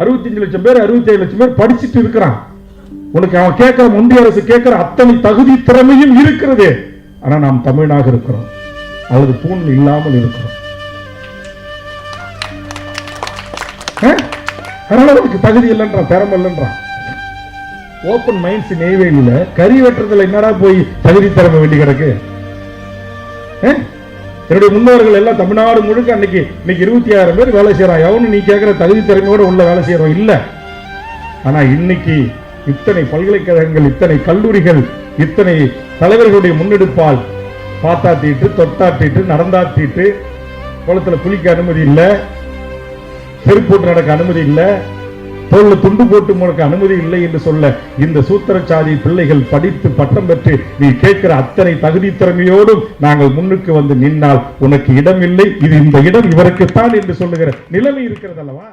65 லட்சம் பேர் 67 லட்சம் பேர் படிச்சுட்டு இருக்கிறான். உனக்கு அவன் கேட்கிற, ஒன்றிய அரசு கேட்கிற அத்தனை தகுதி திறமையும் இருக்கிறது. ஆனா நாம் தமிழனாக இருக்கிறோம் அல்லது பூண் இல்லாமல் இருக்கிறோம். அதனால அவனுக்கு தகுதி இல்லைன்றான், திறமை இல்லைன்றான். ஓப்பன் மைன்ஸ் நெய்வேலியில கறி வெட்டுறதுல என்னடா போய் தகுதி திறமை வேண்டி கிடக்கு? என்னுடைய முன்னோர்கள் எல்லாம் தமிழ்நாடு முழுக்க இன்னைக்கு 26,000 பேர் வேலை செய்யறான். எவனு நீ கேட்கிற தகுதி திறமையோட உள்ள வேலை செய்யறோம் இல்ல. ஆனா இன்னைக்கு இத்தனை பல்கலைக்கழகங்கள், இத்தனை கல்லூரிகள், இத்தனை தலைவர்களுடைய முன்னெடுப்பால் பாத்தாட்டிட்டு, தொட்டாட்டிட்டு, நடந்தாட்டிட்டு, குளத்துல குளிக்க அனுமதி இல்ல, செருப்பு போட்டு நடக்க அனுமதி இல்ல, தோல்ல துண்டு போட்டு முடக்க அனுமதி இல்லை என்று சொல்ல இந்த சூத்திரச்சாதி பிள்ளைகள் படித்து பட்டம் பெற்று நீ கேட்கிற அத்தனை தகுதி திறமையோடும் நாங்கள் முன்னுக்கு வந்து நின்னால் உனக்கு இடம் இல்லை, இது இந்த இடம் இவருக்குத்தான் என்று சொல்லுகிற நிலைமை இருக்கிறது அல்லவா?